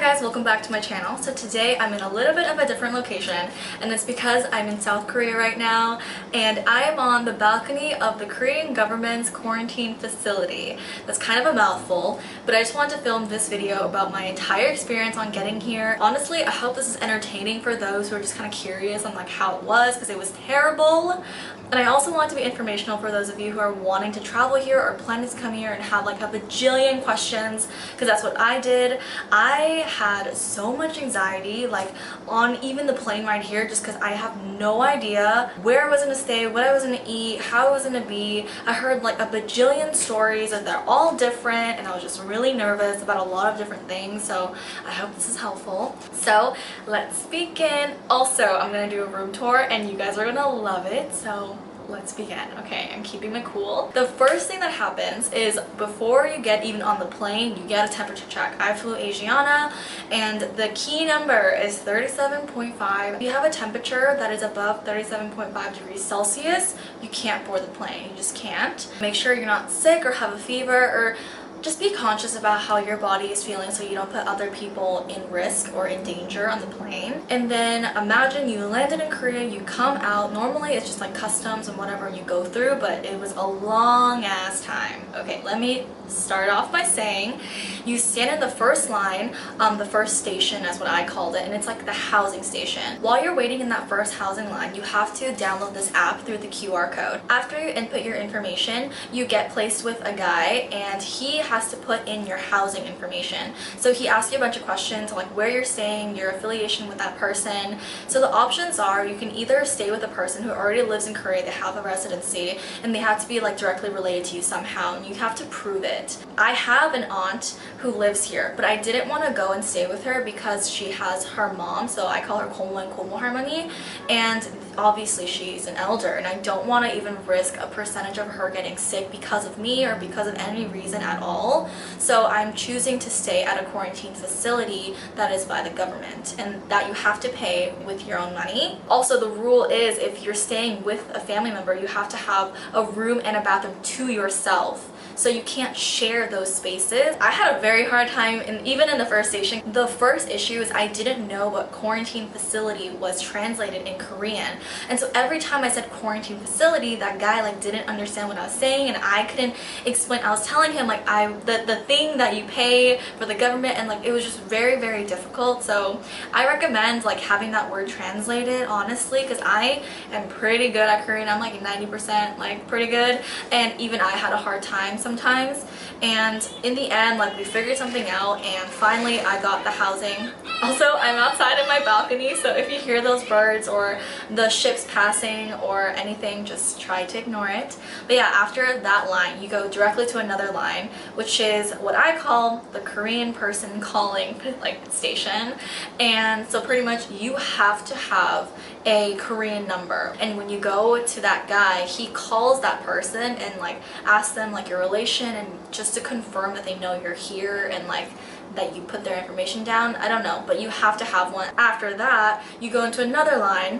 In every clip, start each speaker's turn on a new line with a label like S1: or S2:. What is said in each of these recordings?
S1: guys, welcome back to my channel. So today I'm in a little bit of a different location, and it's because I'm in South Korea right now and I am on the balcony of the Korean government's quarantine facility. That's kind of a mouthful, but I just wanted to film this video about my entire experience on getting here. Honestly, I hope this is entertaining for those who are just kind of curious on like how it was, because it was terrible. And I also want it to be informational for those of you who are wanting to travel here or planning to come here and have like a bajillion questions, because that's what I did. I had so much anxiety like on even the plane ride here, just because I have no idea where I was going to stay, what I was going to eat, how I was going to be. I heard like a bajillion stories and they're all different, and I was just really nervous about a lot of different things, so I hope this is helpful. So let's begin. Also, I'm going to do a room tour and you guys are going to love it, so let's begin. Okay, I'm keeping my cool. The first thing that happens is before you get even on the plane, you get a temperature check. I flew Asiana and the key number is 37.5. If you have a temperature that is above 37.5 degrees Celsius, you can't board the plane. You just can't. Make sure you're not sick or have a fever, or just be conscious about how your body is feeling so you don't put other people in risk or in danger on the plane. And then imagine you landed in Korea, you come out. Normally it's just like customs and whatever you go through, but it was a long ass time. Okay, let me start off by saying you stand in the first line, the first station, that's what I called it, and it's like the housing station. While you're waiting in that first housing line, you have to download this app through the QR code. After you input your information, you get placed with a guy and he has to put in your housing information. So he asks you a bunch of questions like where you're staying, your affiliation with that person. So the options are you can either stay with a person who already lives in Korea, they have a residency, and they have to be like directly related to you somehow, and you have to prove it. I have an aunt who lives here, but I didn't want to go and stay with her because she has her mom, so I call her Komo and Komo Harmony, and obviously she's an elder and I don't want to even risk a percentage of her getting sick because of me or because of any reason at all. So I'm choosing to stay at a quarantine facility that is by the government and that you have to pay with your own money. Also, the rule is if you're staying with a family member, you have to have a room and a bathroom to yourself. So you can't share those spaces. I had a very hard time even in the first station. The first issue is I didn't know what quarantine facility was translated in Korean. And so every time I said quarantine facility, that guy like didn't understand what I was saying, and I couldn't explain. I was telling him like the thing that you pay for the government, and like it was just very, very difficult. So I recommend like having that word translated, honestly, because I am pretty good at Korean. I'm like 90% like pretty good, and even I had a hard time sometimes. And in the end, like we figured something out, and finally I got the housing. Also, I'm outside in my balcony, so if you hear those birds or the ships passing or anything, just try to ignore it. But yeah, after that line you go directly to another line, which is what I call the Korean person calling like station. And so pretty much you have to have a Korean number, and when you go to that guy, he calls that person and like asks them like your relation, and just to confirm that they know you're here and like that you put their information down. I don't know, but you have to have one. After that you go into another line,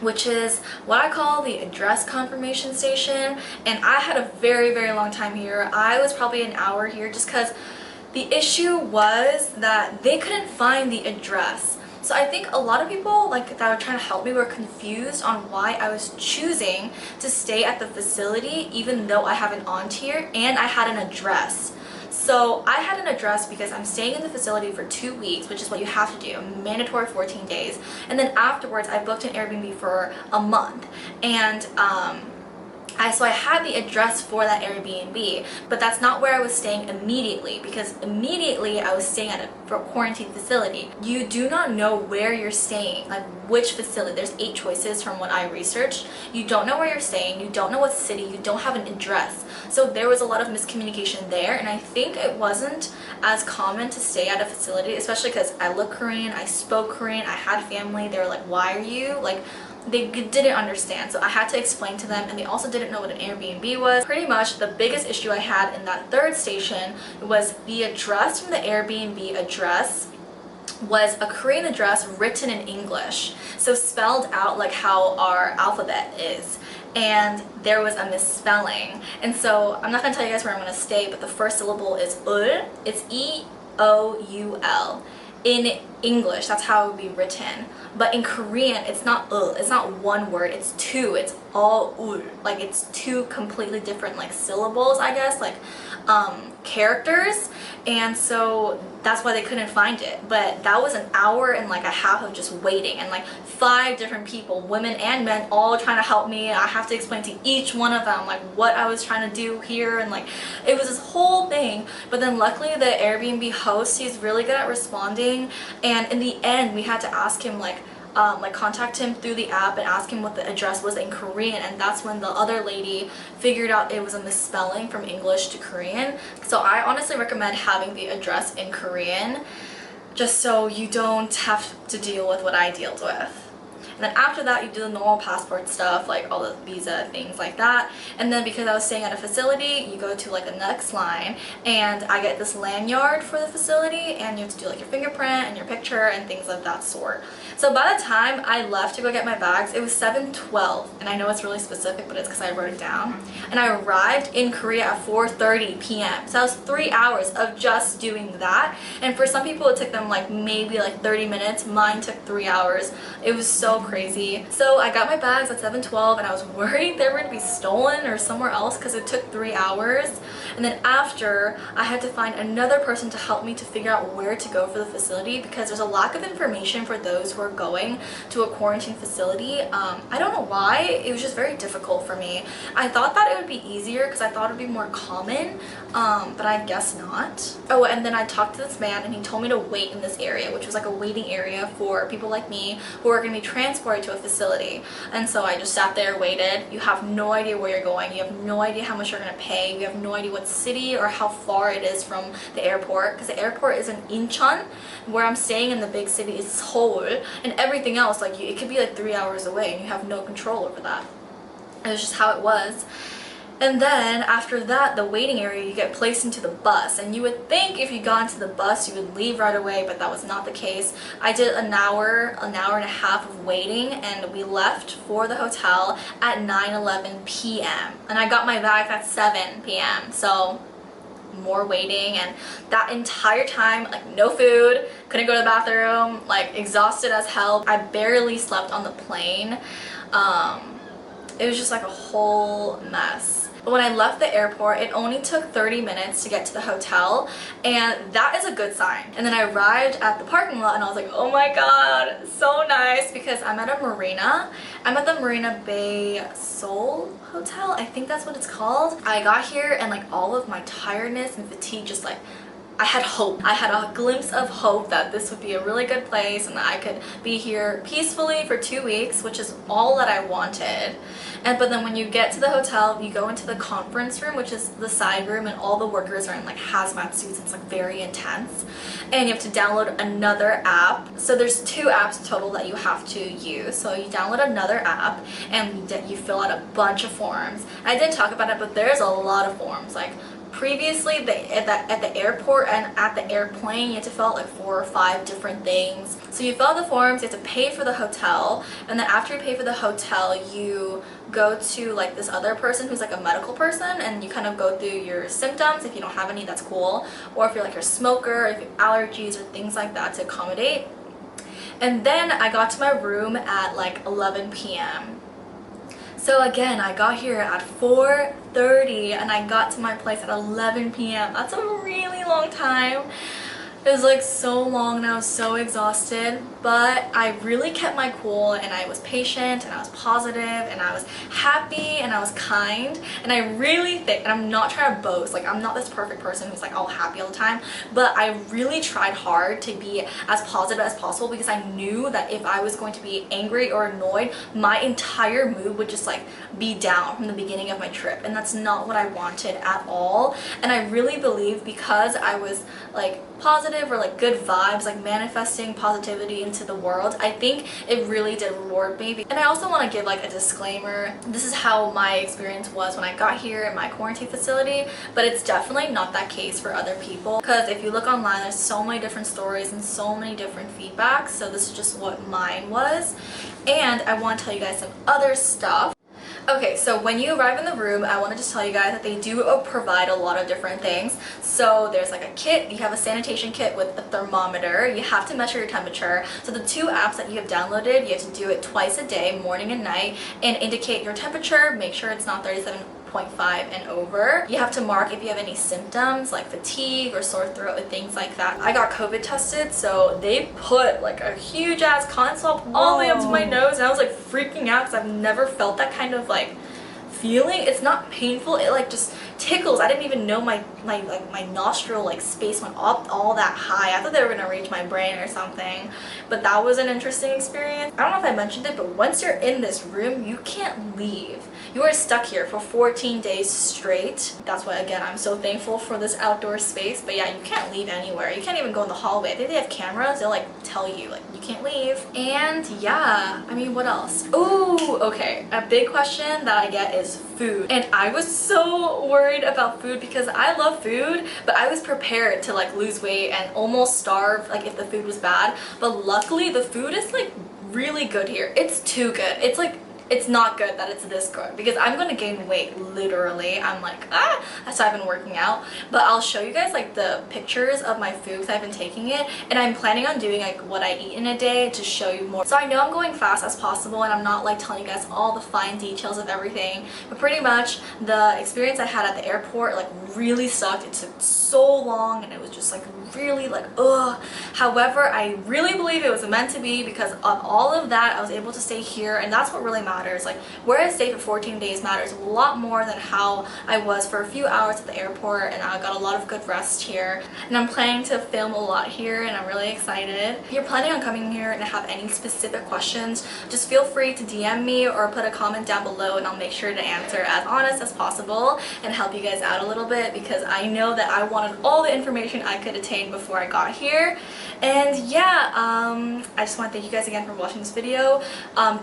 S1: which is what I call the address confirmation station, and I had a very, very long time here. I was probably an hour here just because the issue was that they couldn't find the address. So I think a lot of people like that were trying to help me were confused on why I was choosing to stay at the facility even though I have an aunt here and I had an address. So I had an address because I'm staying in the facility for 2 weeks, which is what you have to do, mandatory 14 days. And then afterwards I booked an Airbnb for a month, and so I had the address for that Airbnb, but that's not where I was staying immediately, because immediately I was staying at a quarantine facility. You do not know where you're staying, like which facility. There's 8 choices from what I researched. You don't know where you're staying, you don't know what city, you don't have an address. So there was a lot of miscommunication there, and I think it wasn't as common to stay at a facility, especially because I look Korean, I spoke Korean, I had family. They were like, why are you like, they didn't understand, so I had to explain to them, and they also didn't know what an Airbnb was. Pretty much the biggest issue I had in that third station was the address from the Airbnb address was a Korean address written in English, so spelled out like how our alphabet is, and there was a misspelling. And so I'm not going to tell you guys where I'm going to stay, but the first syllable is ul. It's E-O-U-L. in English, that's how it would be written. But in Korean, it's not it's not one word, it's two. It's all ul. Like it's two completely different like syllables, I guess, like characters. And so that's why they couldn't find it. But that was an hour and like a half of just waiting, and like 5 different people, women and men, all trying to help me. I have to explain to each one of them like what I was trying to do here, and like it was this whole thing. But then luckily the Airbnb host, he's really good at responding, and in the end we had to ask him like contact him through the app and ask him what the address was in Korean, and that's when the other lady figured out it was a misspelling from English to Korean. So I honestly recommend having the address in Korean, just so you don't have to deal with what I dealt with. And then after that, you do the normal passport stuff, like all the visa things like that. And then because I was staying at a facility, you go to like the next line, and I get this lanyard for the facility, and you have to do like your fingerprint and your picture and things of that sort. So by the time I left to go get my bags, it was 7:12, and I know it's really specific, but it's because I wrote it down. And I arrived in Korea at 4:30 p.m. So that was 3 hours of just doing that. And for some people, it took them like maybe like 30 minutes. Mine took 3 hours. It was so crazy. So I got my bags at 7:12, and I was worried they were going to be stolen or somewhere else because it took 3 hours. And then after, I had to find another person to help me to figure out where to go for the facility, because there's a lack of information for those who are going to a quarantine facility. I don't know why. It was just very difficult for me. I thought that it would be easier because I thought it would be more common, but I guess not. Oh, and then I talked to this man, and he told me to wait in this area, which was like a waiting area for people like me who are going to be transported to a facility. And so I just sat there, waited. You have no idea where you're going. You have no idea how much you're going to pay. You have no idea what city or how far it is from the airport, because the airport is in Incheon. Where I'm staying in the big city is Seoul, and everything else, like it could be like 3 hours away, and you have no control over that. It was just how it was. And then after that, the waiting area, you get placed into the bus, and you would think if you got into the bus you would leave right away, but that was not the case. I did an hour and a half of waiting, and we left for the hotel at 9:11 p.m. and I got my bag at 7 p.m. so more waiting, and that entire time, like no food, couldn't go to the bathroom, like exhausted as hell. I barely slept on the plane. It was just like a whole mess. But when I left the airport, it only took 30 minutes to get to the hotel, and that is a good sign. And then I arrived at the parking lot, and I was like, oh my god, so nice, because I'm at a marina. I'm at the Marina Bay Seoul Hotel, I think that's what it's called. I got here, and like all of my tiredness and fatigue just like, I had hope. I had a glimpse of hope that this would be a really good place and that I could be here peacefully for 2 weeks, which is all that I wanted. But then when you get to the hotel, you go into the conference room, which is the side room, and all the workers are in like hazmat suits. It's like very intense. And you have to download another app. So there's 2 apps total that you have to use. So you download another app, and you fill out a bunch of forms. I didn't talk about it, but there's a lot of forms. Like previously, at the airport and at the airplane, you had to fill out like 4 or 5 different things. So you fill out the forms, you have to pay for the hotel, and then after you pay for the hotel, you go to like this other person who's like a medical person, and you kind of go through your symptoms. If you don't have any, that's cool. Or if you're like a smoker, if you have allergies or things like that, to accommodate. And then I got to my room at like 11 p.m. So again, I got here at 4:30 and I got to my place at 11 p.m. That's a really long time. It was like so long and I was so exhausted, but I really kept my cool, and I was patient, and I was positive, and I was happy, and I was kind. And I really think, and I'm not trying to boast, like I'm not this perfect person who's like all happy all the time, but I really tried hard to be as positive as possible, because I knew that if I was going to be angry or annoyed, my entire mood would just like be down from the beginning of my trip, and that's not what I wanted at all. And I really believe, because I was like positive, or like good vibes, like manifesting positivity into the world, I think it really did reward me. And I also want to give like a disclaimer. This is how my experience was when I got here in my quarantine facility, but it's definitely not that case for other people, because if you look online, there's so many different stories and so many different feedbacks. So this is just what mine was, and I want to tell you guys some other stuff. Okay, so when you arrive in the room, I want to just tell you guys that they do provide a lot of different things. So there's like a kit, you have a sanitation kit with a thermometer, you have to measure your temperature. So the 2 apps that you have downloaded, you have to do it twice a day, morning and night, and indicate your temperature, make sure it's not 37.5 and over. You have to mark if you have any symptoms like fatigue or sore throat and things like that. I got COVID tested, so they put like a huge ass cotton swab all the way up to my nose, and I was like freaking out because I've never felt that kind of like feeling. It's not painful, it like just tickles. I didn't even know my nostril like space went up all that high. I thought they were gonna reach my brain or something, but that was an interesting experience. I don't know if I mentioned it, but once you're in this room, you can't leave. You are stuck here for 14 days straight. That's why, again, I'm so thankful for this outdoor space. But yeah, you can't leave anywhere. You can't even go in the hallway. I think they have cameras. They'll like tell you like you can't leave. And yeah, I mean, what else? Ooh, okay. A big question that I get is food. And I was so worried about food because I love food, but I was prepared to like lose weight and almost starve like if the food was bad. But luckily the food is like really good here. It's too good. It's like, it's not good that it's this good because I'm gonna gain weight literally. I'm like, that's why I've been working out. But I'll show you guys like the pictures of my food because I've been taking it, and I'm planning on doing like what I eat in a day to show you more. So I know I'm going fast as possible and I'm not like telling you guys all the fine details of everything, but pretty much the experience I had at the airport like really sucked. It took so long and it was just like really like ugh. However, I really believe it was meant to be because of all of that I was able to stay here, and that's what really matters. Like where I stayed for 14 days matters a lot more than how I was for a few hours at the airport, and I got a lot of good rest here, and I'm planning to film a lot here and I'm really excited. If you're planning on coming here and have any specific questions, just feel free to DM me or put a comment down below and I'll make sure to answer as honest as possible and help you guys out a little bit because I know that I wanted all the information I could attain before I got here. And yeah, I just want to thank you guys again for watching this video.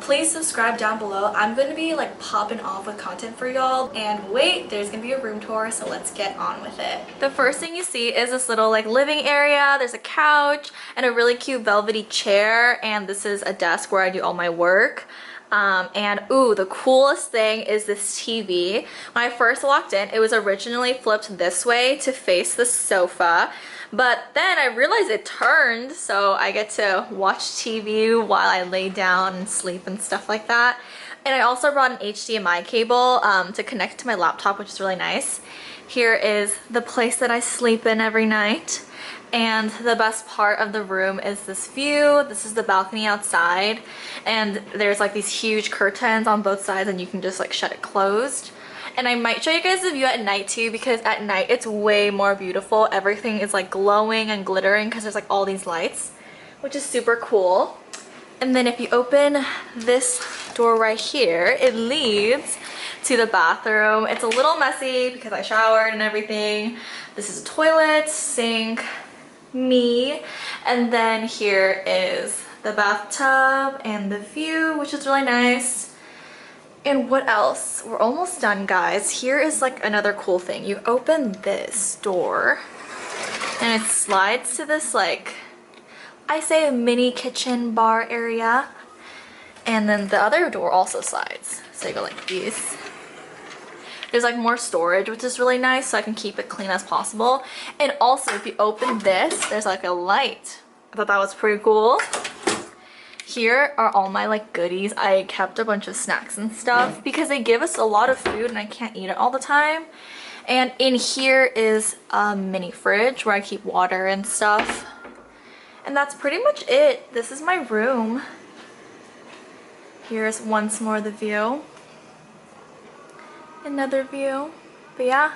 S1: Please subscribe down below. I'm going to be like popping off with content for y'all. And wait, there's going to be a room tour, so let's get on with it. The first thing you see is this little like living area. There's a couch and a really cute velvety chair, and this is a desk where I do all my work. And ooh, the coolest thing is this TV. When I first walked in, it was originally flipped this way to face the sofa, but then I realized it turned, so I get to watch TV while I lay down and sleep and stuff like that. And I also brought an HDMI cable to connect to my laptop, which is really nice. Here is the place that I sleep in every night. And the best part of the room is this view. This is the balcony outside, and there's like these huge curtains on both sides and you can just like shut it closed. And I might show you guys the view at night too, because at night it's way more beautiful. Everything is like glowing and glittering because there's like all these lights, which is super cool. And then if you open this door right here, it leads to the bathroom. It's a little messy because I showered and everything. This is a toilet, sink, me, and then here is the bathtub and the view, which is really nice. And what else? We're almost done, guys. Here is like another cool thing. You open this door and it slides to this like, I say a mini kitchen bar area, and then the other door also slides, so you go like this. There's like more storage, which is really nice, so I can keep it clean as possible. And also, if you open this, there's like a light. I thought that was pretty cool. Here are all my like goodies. I kept a bunch of snacks and stuff because they give us a lot of food and I can't eat it all the time. And in here is a mini fridge where I keep water and stuff. And that's pretty much it. This is my room. Here's once more the view. Another view. But yeah,